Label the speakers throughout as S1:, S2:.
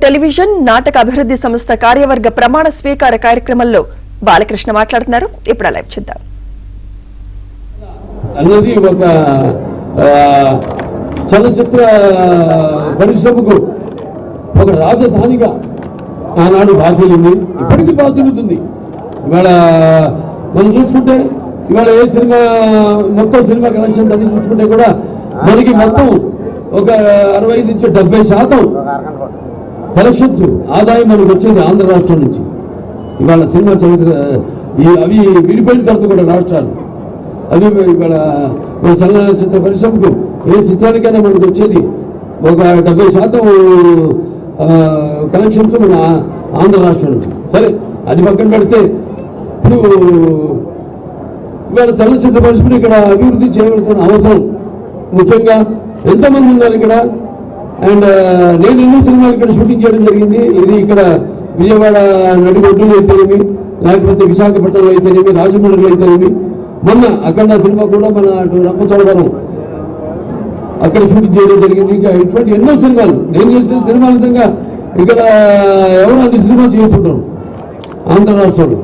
S1: Television నాటక అభివృద్ధి సంస్థ కార్యవర్గ ప్రమాణ స్వీకార కార్యక్రమంలో బాలకృష్ణ మాట్లాడుతున్నారు. ఇప్పుడు లైవ్ చూద్దాం.
S2: అన్నది ఒక చలనచిత్ర పరిశ్రమకు ఒక రాజధానిగా ఆనాడు బాసిల్లింది, ఇప్పటికీ బాసిల్లుతుంది. ఇవాళ మనం చూసుకుంటే ఇవాళ ఏ సినిమా మొత్తం సినిమా కలెక్షన్ అన్ని చూసుకుంటే కూడా మనకి మొత్తం ఒక 65 నుంచి 70% కలెక్షన్స్ ఆదాయం మనకు వచ్చింది ఆంధ్ర రాష్ట్రం నుంచి. ఇవాళ సినిమా చరిత్ర అవి విడిపోయిన తర్వాత కూడా రాష్ట్రాలు అవి ఇవాళ చలనచిత్ర పరిశ్రమకు ఏ చిత్రానికైనా మనకు వచ్చేది ఒక 70% కలెక్షన్స్ మన ఆంధ్ర రాష్ట్రం నుంచి. సరే, అది పక్కన పెడితే ఇప్పుడు ఇవాళ చలనచిత్ర పరిశ్రమను ఇక్కడ అభివృద్ధి చేయవలసిన అవసరం, ముఖ్యంగా ఎంతమంది ఉన్నారు ఇక్కడ. అండ్ నేను ఎన్నో సినిమాలు ఇక్కడ షూటింగ్ చేయడం జరిగింది. ఇది ఇక్కడ విజయవాడ నడిగొడ్డులో అయితేనేమి, లేకపోతే విశాఖపట్నంలో అయితేనేమి, రాజమండ్రిలో అయితేనేమి, మొన్న అక్కడ సినిమా కూడా మన అటు రంపచోడవరం అక్కడ షూటింగ్ చేయడం జరిగింది. ఇంకా ఇటువంటి ఎన్నో సినిమాలు నేను చేసిన సినిమాల నిజంగా ఇక్కడ ఎవరు అన్ని సినిమాలు చేస్తుంటారు ఆంధ్ర రాష్ట్రంలో.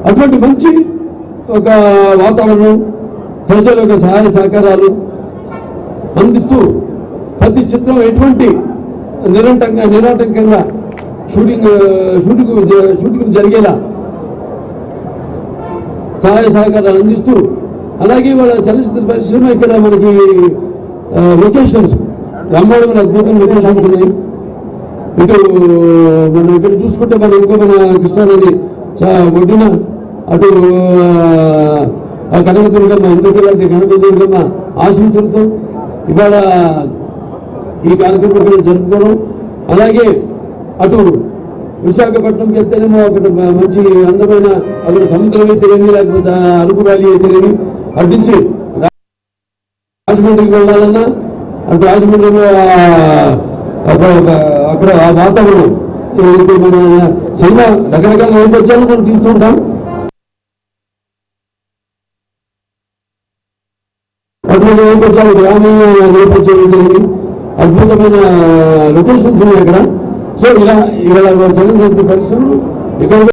S2: అటువంటి మంచి ఒక వాతావరణం, ప్రజల యొక్క సహాయ సహకారాలు అందిస్తూ ప్రతి చిత్రం ఎటువంటి నిరాటంకంగా షూటింగ్ జరిగేలా సహాయ సహకారాలు అందిస్తూ, అలాగే వాళ్ళ చలనచిత్ర పరిశ్రమ ఇక్కడ మనకి లొకేషన్స్ బ్రహ్మాండమైన అద్భుతమైన లొకేషన్స్ ఉన్నాయి. ఇటు మనం ఇక్కడ చూసుకుంటే మన ఇంకో మన కృష్ణానది ఒడ్డున అటు కనకదుర్గమ్మ, ఇంకొకటి కనకదుర్గమ్మ ఆశీస్సులతో ఇవాళ ఈ కార్యక్రమం జరుపుకోవడం, అలాగే అటు విశాఖపట్నంకి వెళ్తేనేమో అక్కడ మంచి అందమైన అక్కడ సముద్రం అయితేనేమి, లేకపోతే అరకు వ్యాలీ అయితేనేమి, అటు నుంచి రాజమండ్రికి వెళ్ళాలన్నా అటు రాజమండ్రిలో అక్కడ ఆ వాతావరణం మన సినిమా రకరకాల నేపథ్యాలను మనం తీస్తుంటాం. అటువంటి నేపథ్యాలు గ్రామీణ నేపథ్యాలు అద్భుతమైన లొకేషన్స్ ఉన్నాయి అక్కడ. సో ఇలా చలనచిత్ర పరిశ్రమలు ఇక్కడ